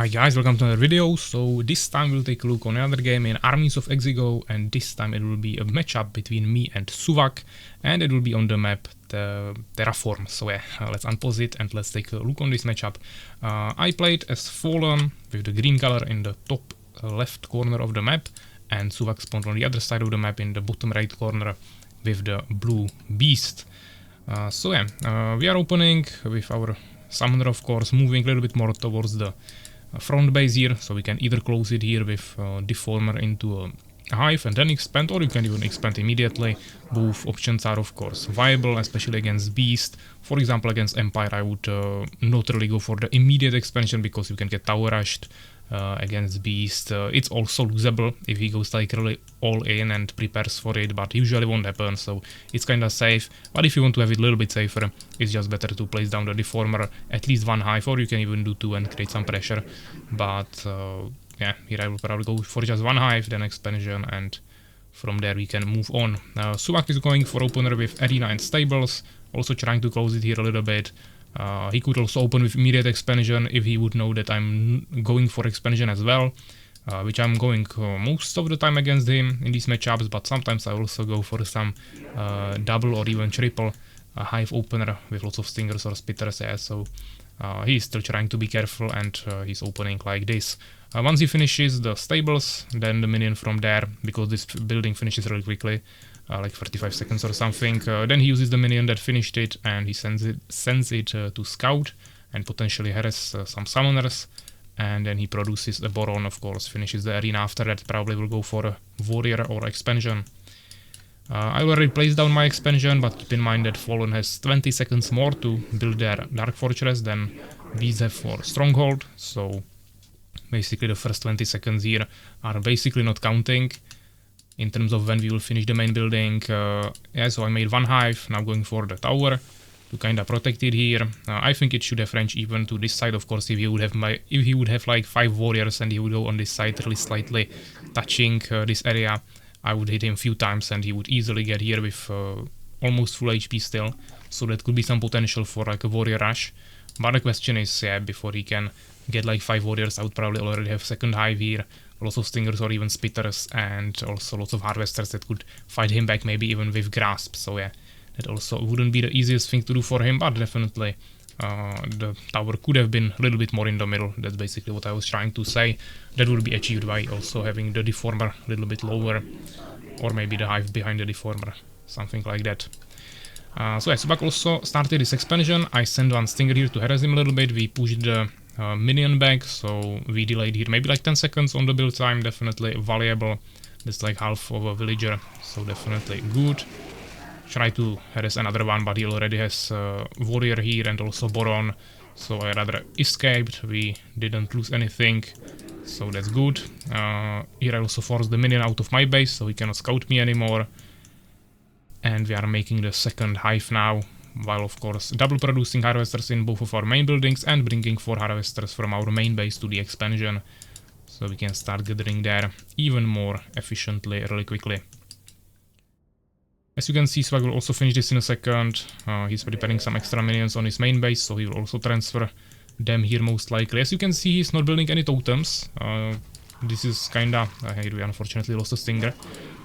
Hi guys, welcome to another video. So this time we'll take a look on another game in Armies of Exigo, and this time it will be a matchup between me and Suvak, and it will be on the map the Terraform. So yeah, let's unpause it and let's take a look on this matchup. I played as Fallen with the green color in the top left corner of the map, and Suvak spawned on the other side of the map in the bottom right corner with the blue beast. So yeah, we are opening with our summoner, of course, moving a little bit more towards the front base here, so we can either close it here with deformer into a hive and then expand, or you can even expand immediately. Both options are of course viable, especially against beast. For example, against empire I would not really go for the immediate expansion because you can get tower rushed. Against beast it's also losable if he goes like really all in and prepares for it, but usually won't happen, so it's kinda safe. But if you want to have it a little bit safer, it's just better to place down the deformer, at least one hive, or you can even do two and create some pressure. But yeah, here I will probably go for just one hive, then expansion, and from there we can move on. Suvak is going for opener with arena and stables, also trying to close it here a little bit. He could also open with immediate expansion if he would know that I'm going for expansion as well, which I'm going most of the time against him in these matchups, but sometimes I also go for some double or even triple hive opener with lots of stingers or spitters. Yeah, so he's still trying to be careful, and he's opening like this. Once he finishes the stables, then the minion from there, because this building finishes really quickly, like 35 seconds or something. Then he uses the minion that finished it, and he sends it to scout and potentially harass some summoners. And then he produces a Boron, of course, finishes the arena after that, probably will go for a warrior or expansion. I already placed down my expansion, but keep in mind that Fallen has 20 seconds more to build their Dark Fortress than these have for Stronghold, so basically the first 20 seconds here are basically not counting in terms of when we will finish the main building. Yeah, so I made one hive, now going for the tower to kinda protect it here. I think it should have range even to this side, of course. If he would have like 5 warriors and he would go on this side really slightly touching this area, I would hit him a few times and he would easily get here with almost full HP still. So that could be some potential for like a warrior rush. But the question is, yeah, before he can get like 5 warriors, I would probably already have second hive here, lots of stingers or even spitters, and also lots of harvesters that could fight him back, maybe even with grasp. So yeah, that also wouldn't be the easiest thing to do for him, but definitely the tower could have been a little bit more in the middle. That's basically what I was trying to say. That would be achieved by also having the deformer a little bit lower, or maybe the hive behind the deformer, something like that. So yeah, Suvak also started this expansion. I sent one stinger here to harass him a little bit. We pushed the minion back, so we delayed here maybe like 10 seconds on the build time. Definitely valuable. That's like half of a villager, so definitely good. Try to harass another one, but he already has warrior here and also Boron, so I rather escaped. We didn't lose anything, so that's good. Here I also forced the minion out of my base, so he cannot scout me anymore. And we are making the second hive now, while of course double producing harvesters in both of our main buildings and bringing 4 harvesters from our main base to the expansion, so we can start gathering there even more efficiently really quickly. As you can see, Suvak will also finish this in a second. He's preparing some extra minions on his main base, so he will also transfer them here most likely. As you can see, he's not building any totems. This is kinda... here we unfortunately lost a stinger.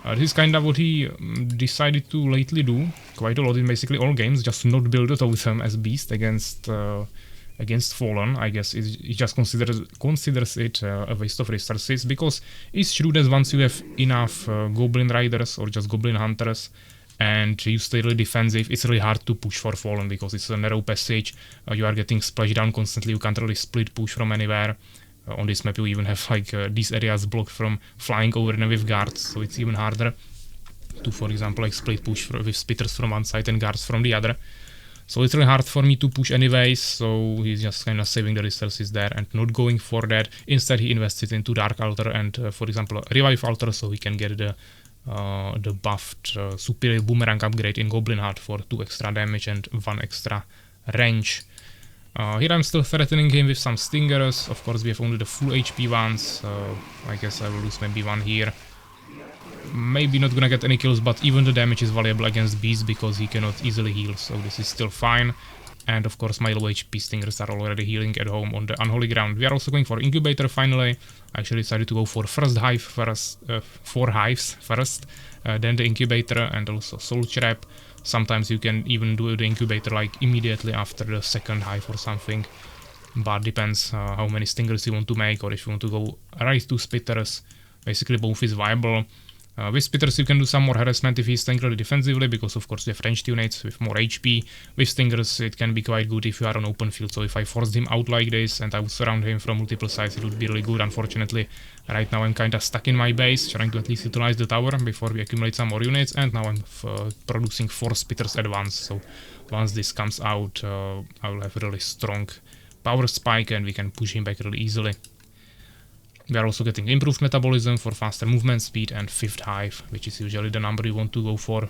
This is kinda what he decided to lately do quite a lot in basically all games, just not build a totem as beast against Fallen. I guess he just considers it a waste of resources, because it's true that once you have enough goblin riders or just goblin hunters and you stay really defensive, it's really hard to push for Fallen because it's a narrow passage. You are getting splashed down constantly, you can't really split push from anywhere. On this map you even have like these areas blocked from flying over and with guards, so it's even harder to, for example, like split push with spitters from one side and guards from the other. So it's really hard for me to push anyways, so he's just kind of saving the resources there and not going for that. Instead he invested into Dark Altar and for example Revive Altar, so he can get the buffed superior boomerang upgrade in Goblin Heart for 2 extra damage and 1 extra range. Here I'm still threatening him with some stingers. Of course we have only the full HP ones, I guess I will lose maybe one here. Maybe not gonna get any kills, but even the damage is valuable against beasts because he cannot easily heal, so this is still fine. And of course my low HP stingers are already healing at home on the unholy ground. We are also going for incubator finally. I actually decided to go for first hive first, 4 hives first, then the incubator and also soul trap. Sometimes you can even do the incubator like immediately after the second hive or something. But depends how many stingers you want to make, or if you want to go right to spitters. Basically both is viable. With spitters you can do some more harassment if he's staying really defensively, because of course you have ranged units with more HP. With stingers it can be quite good if you are on open field, so if I forced him out like this and I would surround him from multiple sides, it would be really good. Unfortunately right now I'm kinda stuck in my base, trying to at least utilize the tower before we accumulate some more units, and now I'm producing 4 spitters at once, so once this comes out I will have a really strong power spike and we can push him back really easily. We are also getting improved metabolism for faster movement speed and 5th hive, which is usually the number you want to go for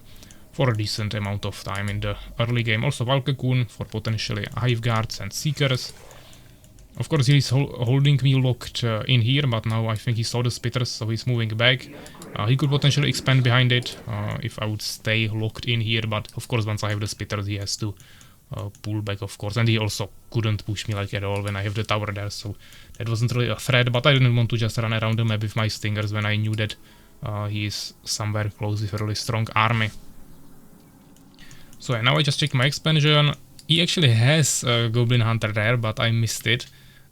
a decent amount of time in the early game. Also Valkekun for potentially hive guards and seekers. Of course he's holding me locked in here, but now I think he saw the spitters, so he's moving back. He could potentially expand behind it if I would stay locked in here, but of course once I have the spitters he has to pull back, of course, and he also couldn't push me like at all when I have the tower there, so that wasn't really a threat. But I didn't want to just run around the map with my stingers when I knew that he is somewhere close with a really strong army. So yeah, now I just checked my expansion. He actually has a Goblin Hunter there, but I missed it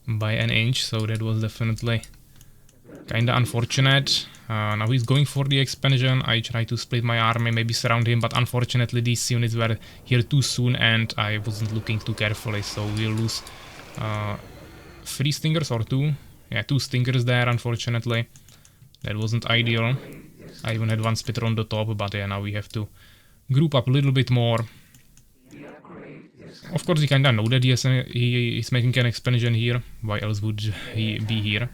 by an inch, so that was definitely kinda unfortunate. Now he's going for the expansion. I try to split my army, maybe surround him, but unfortunately these units were here too soon and I wasn't looking too carefully, so we'll lose 3 stingers or 2. Yeah, 2 stingers there, unfortunately. That wasn't ideal. I even had 1 spitter on the top, but yeah, now we have to group up a little bit more. Of course he kinda know that he is making an expansion here, why else would he be here?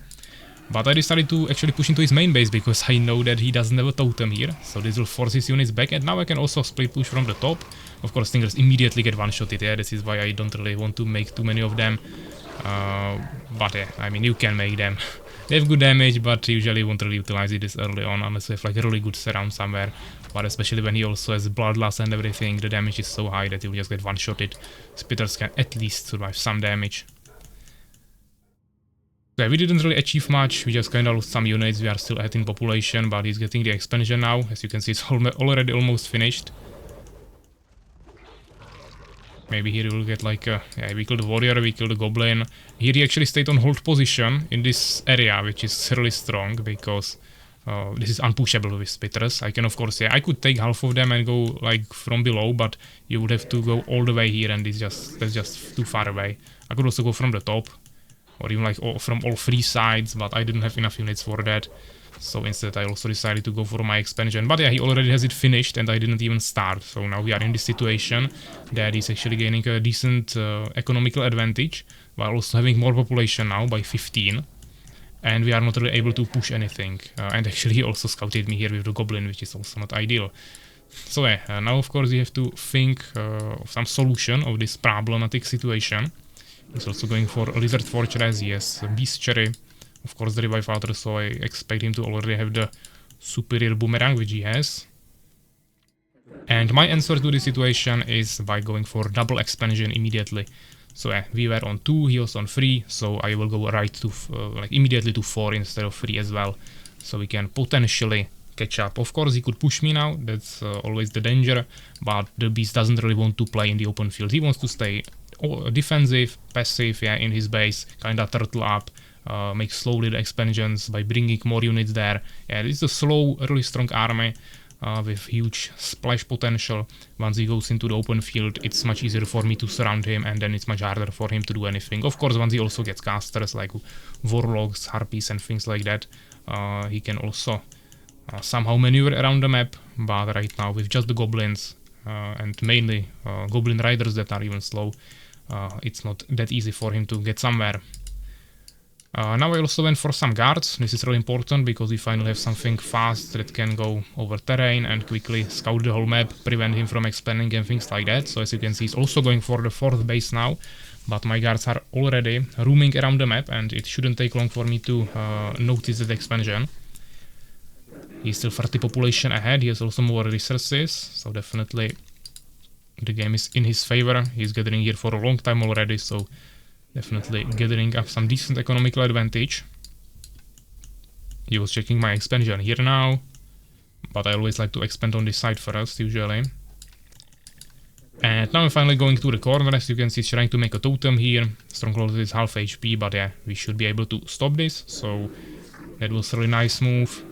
But I decided to actually push into his main base because I know that he doesn't have a totem here, so this will force his units back, and now I can also split push from the top. Of course stingers immediately get one-shotted, yeah, this is why I don't really want to make too many of them. But yeah, I mean you can make them. They have good damage, but usually won't really utilize it this early on unless you have like a really good surround somewhere. But especially when he also has bloodlust and everything, the damage is so high that you just get one-shotted. Spitters can at least survive some damage. Yeah, we didn't really achieve much, we just kinda lost some units. We are still ahead in population, but he's getting the expansion now. As you can see, it's already almost finished. Maybe here we'll get like a... yeah, we killed the warrior, we killed the goblin. Here he actually stayed on hold position in this area, which is really strong, because this is unpushable with spitters. I can of course, yeah, I could take half of them and go like from below, but you would have to go all the way here and that's just too far away. I could also go from the top, or even like from all 3 sides, but I didn't have enough units for that. So instead I also decided to go for my expansion. But yeah, he already has it finished and I didn't even start. So now we are in this situation that he's actually gaining a decent economical advantage, while also having more population now by 15. And we are not really able to push anything. And actually he also scouted me here with the goblin, which is also not ideal. So yeah, now of course we have to think of some solution of this problematic situation. He's also going for a Lizard Fortress, yes, Beast Cherry, of course the Revive Water, so I expect him to already have the superior boomerang, which he has. And my answer to this situation is by going for double expansion immediately. So yeah, we were on 2, he was on 3, so I will go right to like immediately to 4 instead of 3 as well. So we can potentially catch up. Of course he could push me now, that's always the danger, but the beast doesn't really want to play in the open field. He wants to stay defensive, passive, yeah, in his base, kinda turtle up, make slowly the expansions by bringing more units there. Yeah, it's a slow, really strong army with huge splash potential. Once he goes into the open field, it's much easier for me to surround him, and then it's much harder for him to do anything. Of course, once he also gets casters like warlocks, harpies and things like that, he can also somehow maneuver around the map, but right now with just the goblins and mainly goblin riders that are even slow, it's not that easy for him to get somewhere. Now I also went for some guards. This is really important because we finally have something fast that can go over terrain and quickly scout the whole map, prevent him from expanding and things like that. So as you can see, he's also going for the 4th base now, but my guards are already roaming around the map and it shouldn't take long for me to notice that expansion. He's still 30 population ahead, he has also more resources, so definitely the game is in his favor. He's gathering here for a long time already, so definitely gathering up some decent economical advantage. He was checking my expansion here now, but I always like to expand on this side first, usually. And now I'm finally going to the corner. As you can see, it's trying to make a totem here. Stronghold is half HP, but yeah, we should be able to stop this, so that was a really nice move.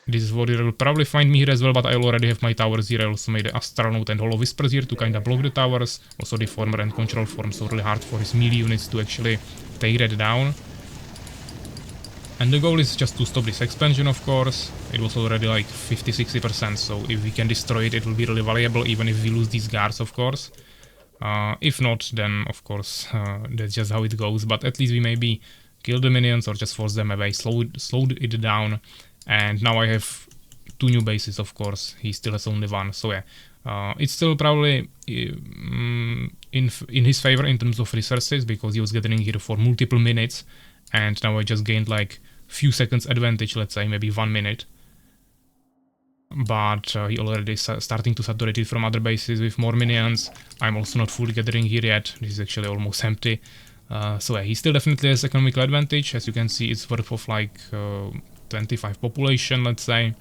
This warrior will probably find me here as well, but I already have my towers here. I also made the Astronaut and Hollow Whispers here to kind of block the towers. Also the Former and Control Form, so really hard for his melee units to actually take that down. And the goal is just to stop this expansion, of course. It was already like 50-60%, so if we can destroy it, it will be really valuable, even if we lose these guards, of course. If not, then of course, that's just how it goes. But at least we maybe kill the minions or just force them away, slowed it down. And now I have 2 new bases, of course. He still has only 1, so yeah. It's still probably in his favor in terms of resources, because he was gathering here for multiple minutes. And now I just gained like few seconds advantage, let's say maybe 1 minute. But he already starting to saturate it from other bases with more minions. I'm also not fully gathering here yet. This is actually almost empty. So yeah, he still definitely has economical advantage. As you can see, it's worth of like 25 population, let's say.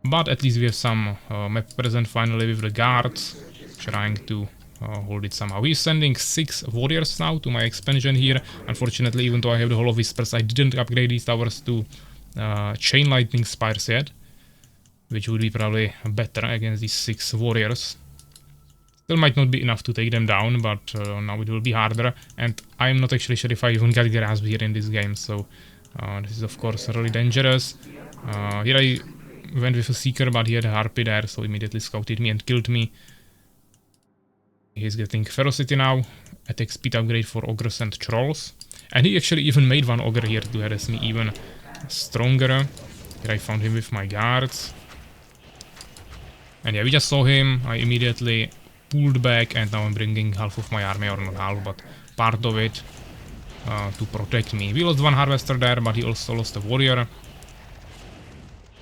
But at least we have some map present finally with the guards, trying to hold it somehow. He's sending 6 warriors now to my expansion here. Unfortunately, even though I have the Hollow Whispers, I didn't upgrade these towers to Chain Lightning Spires yet, which would be probably better against these 6 warriors. Still might not be enough to take them down, but now it will be harder. And I'm not actually sure if I even got grasp here in this game, so this is of course really dangerous. Here I went with a Seeker, but he had a Harpy there, so immediately scouted me and killed me. He's getting Ferocity now, attack speed upgrade for Ogres and Trolls. And he actually even made 1 Ogre here to harass me even stronger. Here I found him with my guards. And yeah, we just saw him, I immediately pulled back, and now I'm bringing half of my army, or not half, but part of it, to protect me. We lost 1 Harvester there, but he also lost a Warrior,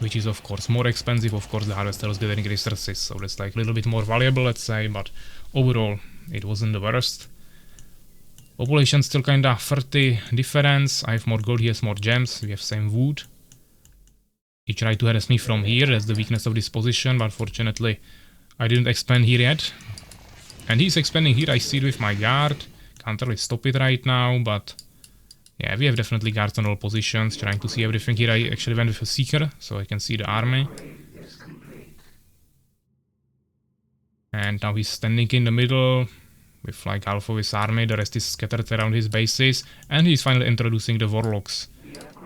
which is of course more expensive. Of course the Harvester was getting resources, so that's like a little bit more valuable, let's say, but overall it wasn't the worst. Population still kinda 30 difference. I have more gold, he has more gems, we have same wood. He tried to harass me from here, that's the weakness of this position, but fortunately I didn't expand here yet. And he's expanding here, I see it with my guard. Can't really stop it right now, but yeah, we have definitely guards on all positions, trying to see everything. Here I actually went with a Seeker, so I can see the army. And now he's standing in the middle with like half of his army, the rest is scattered around his bases. And he's finally introducing the Warlocks.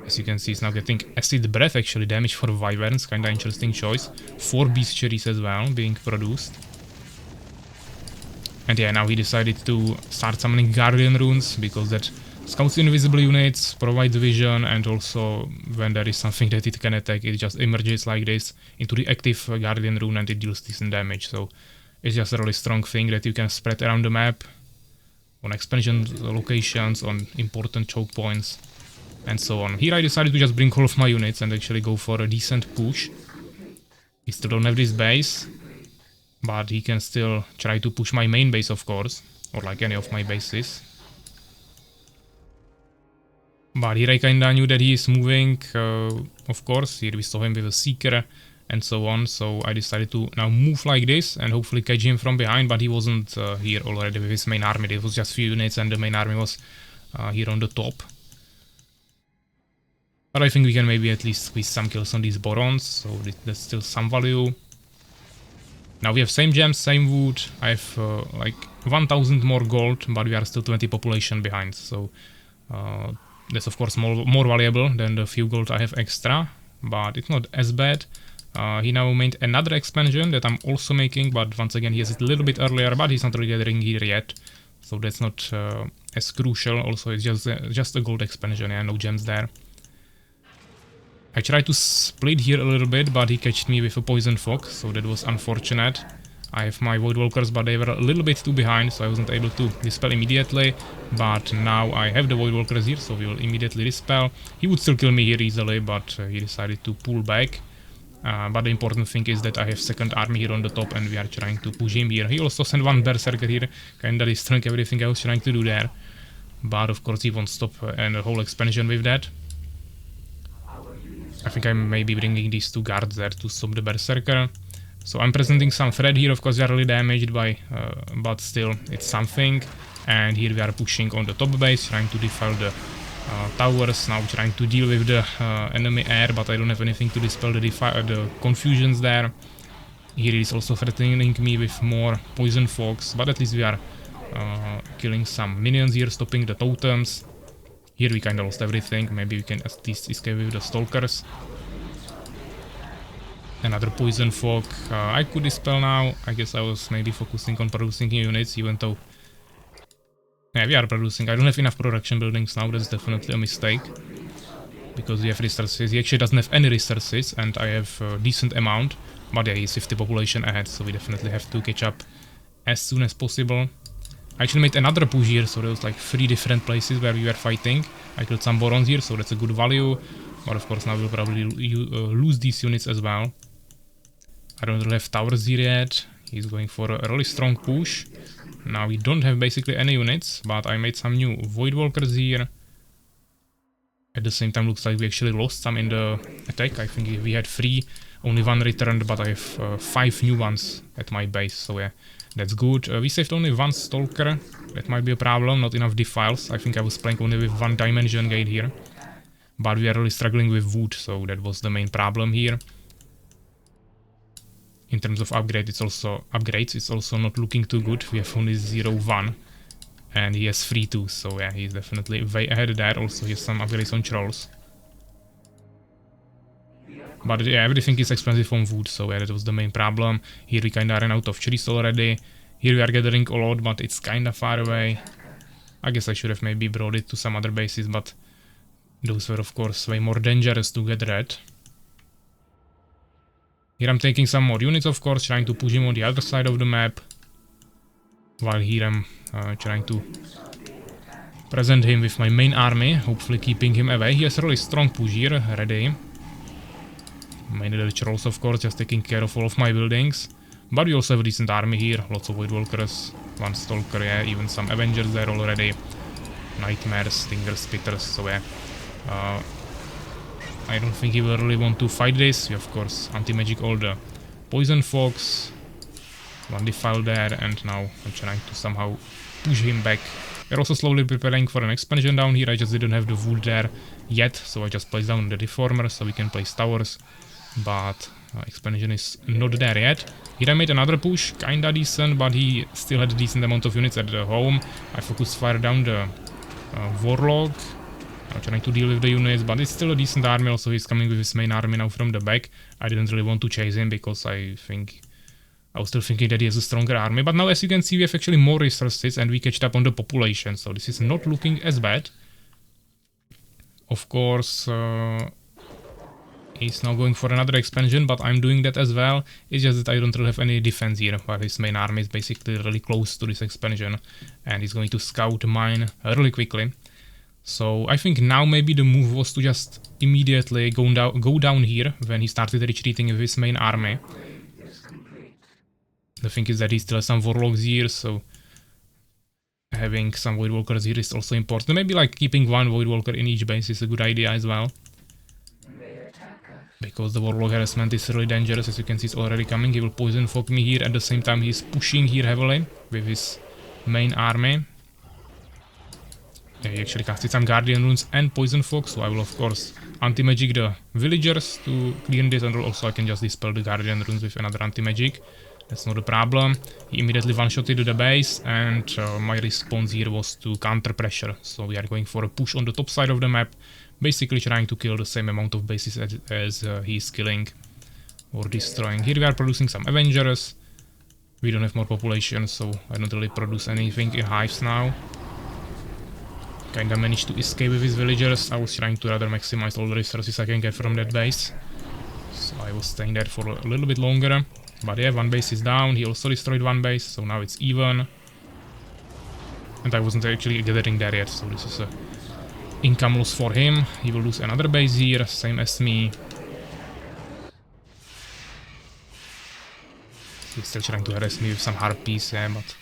As you can see, he's now getting Acid Breath, actually damage for Wyverns, kinda interesting choice. 4 Bestiaries as well being produced. And yeah, now he decided to start summoning Guardian Runes, because that scouts invisible units, provides vision, and also when there is something that it can attack, it just emerges like this into the active Guardian Rune and it deals decent damage. So it's just a really strong thing that you can spread around the map, on expansion locations, on important choke points, and so on. Here I decided to just bring all of my units and actually go for a decent push. He still don't have this base, but he can still try to push my main base, of course, or like any of my bases. But here I kinda knew that he is moving, of course. Here we saw him with a Seeker and so on, so I decided to now move like this and hopefully catch him from behind, but he wasn't here already with his main army. It was just few units and the main army was here on the top. But I think we can maybe at least squeeze some kills on these Borons, so that's still some value. Now we have same gems, same wood. I have like 1000 more gold, but we are still 20 population behind, so that's of course more valuable than the few gold I have extra, but it's not as bad. He now made another expansion that I'm also making, but once again he has it a little bit earlier, but he's not really gathering here yet, so that's not as crucial. Also it's just a gold expansion, yeah, no gems there. I tried to split here a little bit, but he catched me with a Poison Fog, so that was unfortunate. I have my Void Walkers, but they were a little bit too behind, so I wasn't able to dispel immediately. But now I have the Void Walkers here, so we will immediately dispel. He would still kill me here easily, but he decided to pull back. But the important thing is that I have second army here on the top and we are trying to push him here. He also sent one berserker here, kinda destroying everything I was trying to do there. But of course he won't stop and the whole expansion with that. I think I'm maybe bringing these two guards there to stop the berserker. So I'm presenting some threat here, of course they are really damaged by, but still it's something. And here we are pushing on the top base, trying to defile the towers, now trying to deal with the enemy air, but I don't have anything to dispel the confusions there. Here he is also threatening me with more poison fogs, but at least we are killing some minions here, stopping the totems. Here we kinda lost everything, maybe we can at least escape with the stalkers. Another poison fog I could dispel now. I guess I was maybe focusing on producing units, even though... Yeah, we are producing. I don't have enough production buildings now, that's definitely a mistake. Because we have resources. He actually doesn't have any resources, and I have a decent amount. But yeah, he's 50 population ahead, so we definitely have to catch up as soon as possible. I actually made another push here, so there was like 3 different places where we were fighting. I killed some Borons here, so that's a good value. But of course now we'll probably lose these units as well. I don't really have towers here yet. He's going for a really strong push. Now we don't have basically any units, but I made some new Void Walkers here. At the same time looks like we actually lost some in the attack. I think we had 3, only 1 returned, but I have 5 new ones at my base, so yeah, that's good. We saved only 1 Stalker, that might be a problem, not enough defiles. I think I was playing only with 1 dimension gate here. But we are really struggling with wood, so that was the main problem here. In terms of upgrades, it's also not looking too good. We have only 0-1 and he has 3-2, so yeah, he's definitely way ahead there. Also he has some upgrades on trolls. But yeah, everything is expensive on wood, so yeah, that was the main problem. Here we kinda ran out of trees already. Here we are gathering a lot, but it's kinda far away. I guess I should have maybe brought it to some other bases, but those were of course way more dangerous to get at. Here I'm taking some more units, of course, trying to push him on the other side of the map. While here I'm trying to present him with my main army, hopefully keeping him away. He has a really strong push here, ready. Mainly the trolls, of course, just taking care of all of my buildings. But we also have a decent army here, lots of Void Walkers, 1 Stalker, yeah, even some Avengers there already. Nightmares, Stingers, Spitters, so yeah. I don't think he will really want to fight this. We of course anti-magic all the poison fogs. 1 defile there, and now I'm trying to somehow push him back. We're also slowly preparing for an expansion down here. I just didn't have the wood there yet, so I just placed down the deformer so we can place towers. But expansion is not there yet. Here I made another push, kinda decent, but he still had a decent amount of units at the home. I focused fire down the Warlock. I'm trying to deal with the units, but it's still a decent army. Also he's coming with his main army now from the back. I didn't really want to chase him because I was still thinking that he has a stronger army. But now as you can see we have actually more resources and we catched up on the population. So this is not looking as bad. Of course he's now going for another expansion, but I'm doing that as well. It's just that I don't really have any defense here, while his main army is basically really close to this expansion. And he's going to scout mine really quickly. So I think now maybe the move was to just immediately go down here when he started retreating with his main army. The thing is that he still has some Warlocks here, so having some Void Walkers here is also important. Maybe like keeping 1 Void Walker in each base is a good idea as well. Because the Warlock harassment is really dangerous, as you can see it's already coming. He will poison fog me here, at the same time he's pushing here heavily with his main army. Yeah, he actually casted some Guardian Runes and Poison Fog, so I will of course anti-magic the villagers to clear this, and also I can just dispel the Guardian Runes with another anti-magic. That's not a problem. He immediately one-shotted the base, and my response here was to counter pressure. So we are going for a push on the top side of the map, basically trying to kill the same amount of bases as he's killing or destroying. Here we are producing some Avengers. We don't have more population, so I don't really produce anything in hives now. Kinda managed to escape with his villagers. I was trying to rather maximize all the resources I can get from that base. So I was staying there for a little bit longer. But yeah, 1 base is down. He also destroyed 1 base, so now it's even. And I wasn't actually gathering there yet, so this is a income loss for him. He will lose another base here, same as me. He's still trying to harass me with some harpies, yeah, but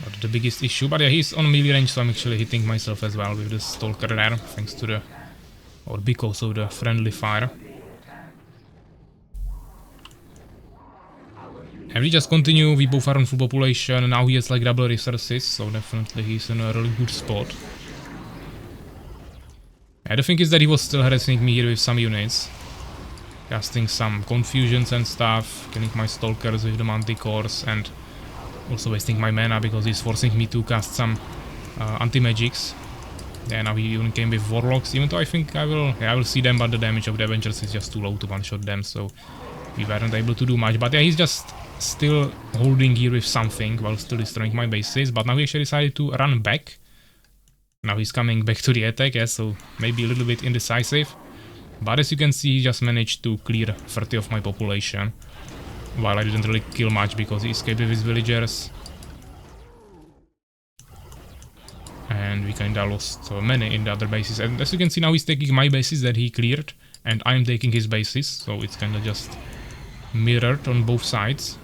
not the biggest issue. But yeah, he's on melee range, so I'm actually hitting myself as well with the stalker there, thanks to the, or because of the friendly fire. And we just continue, we both are on full population, now he has like double resources, so definitely he's in a really good spot. Yeah, the thing is that he was still harassing me here with some units. Casting some confusions and stuff, killing my stalkers with the manticores, and also wasting my mana because he's forcing me to cast some anti-magics. Yeah, now he even came with warlocks, even though I think I will see them, but the damage of the Avengers is just too low to one-shot them, so we weren't able to do much. But yeah, he's just still holding here with something while still destroying my bases, but now he actually decided to run back. Now he's coming back to the attack, yeah, so maybe a little bit indecisive. But as you can see, he just managed to clear 30 of my population, while I didn't really kill much because he escaped with his villagers. And we kinda lost many in the other bases. And as you can see, now he's taking my bases that he cleared, and I'm taking his bases, so it's kinda just mirrored on both sides.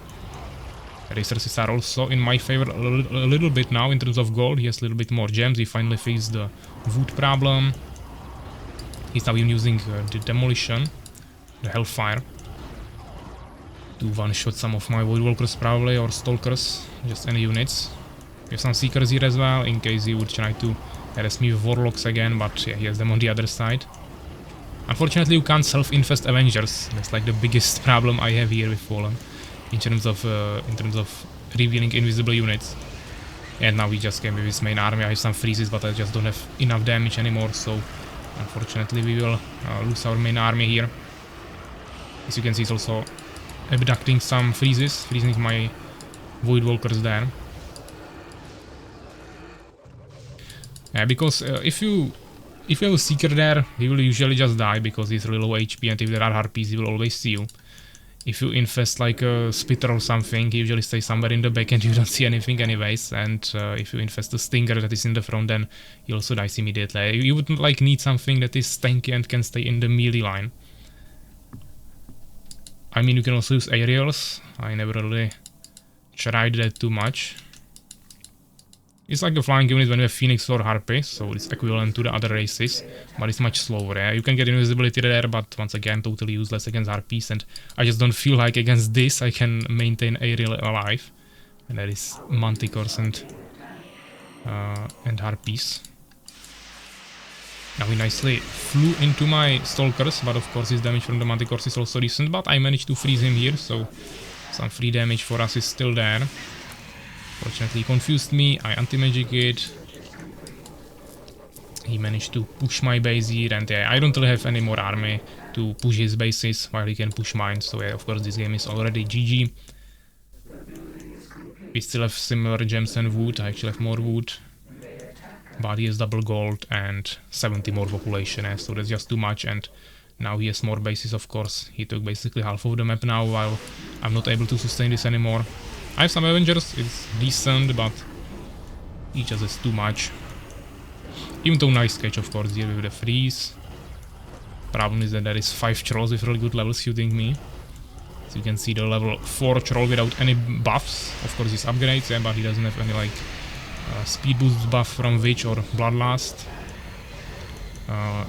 Resources are also in my favor a little bit now in terms of gold. He has a little bit more gems, he finally fixed the wood problem. He's now even using the demolition, the hellfire, to one-shot some of my voidwalkers probably, or stalkers, just any units. We have some seekers here as well, in case he would try to harass me with warlocks again, but yeah, he has them on the other side. Unfortunately, you can't self-infest Avengers. That's like the biggest problem I have here with Fallen, in terms of revealing invisible units. And now he just came with his main army. I have some freezes, but I just don't have enough damage anymore, so unfortunately we will lose our main army here. As you can see, he's also abducting some freezes, freezing my voidwalkers there. Yeah, because if you have a seeker there, he will usually just die because he's really low HP, and if there are harpies, he will always see you. If you infest like a spitter or something, he usually stays somewhere in the back and you don't see anything anyways. And if you infest a stinger that is in the front, then he also dies immediately. You would like need something that is tanky and can stay in the melee line. I mean, you can also use aerials. I never really tried that too much. It's like the flying unit when you have Phoenix or Harpy, so it's equivalent to the other races, but it's much slower. Yeah? You can get invisibility there, but once again, totally useless against Harpies, and I just don't feel like against this I can maintain aerial alive. And that is manticores and Harpies. Now he nicely flew into my stalkers, but of course his damage from the manticores is also decent, but I managed to freeze him here, so some free damage for us is still there. Fortunately, he confused me, I anti-magic it. He managed to push my base here, and yeah, I don't really have any more army to push his bases while he can push mine, so yeah, of course this game is already GG. We still have similar gems and wood, I actually have more wood. But he has double gold and 70 more population, so that's just too much, and now he has more bases, of course. He took basically half of the map now, while I'm not able to sustain this anymore. I have some Avengers, it's decent, but he just has too much. Even though nice catch, of course, here with the freeze. Problem is that there is 5 trolls with really good levels shooting me. So you can see the level 4 troll without any buffs. Of course, he's upgrades, yeah, but he doesn't have any like speed boost buff from Witch or Bloodlust.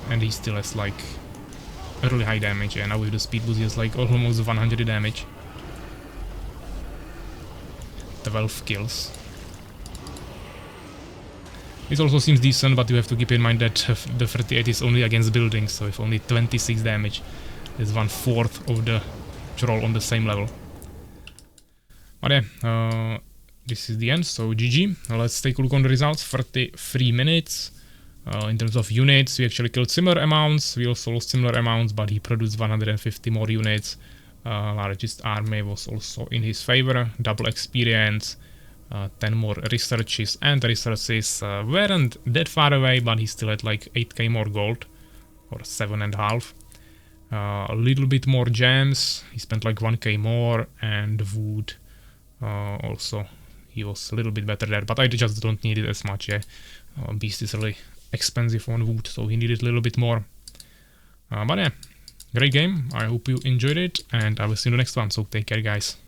And he still has like a really high damage, and now with the speed boost he has like almost 100 damage. 12 kills. It also seems decent, but you have to keep in mind that the 38 is only against buildings, so if only 26 damage, it's 1/4 of the troll on the same level. But yeah, this is the end, so GG. Now let's take a look on the results. 33 minutes. In terms of units, we actually killed similar amounts, we also lost similar amounts, but he produced 150 more units. Largest army was also in his favor, double experience, 10 more researches, and resources weren't that far away, but he still had like 8k more gold, or 7.5. A little bit more gems, he spent like 1k more, and wood also, he was a little bit better there, but I just don't need it as much, yeah. Beast is really expensive on wood, so he needed a little bit more. But yeah, great game, I hope you enjoyed it, and I will see you in the next one, so take care guys.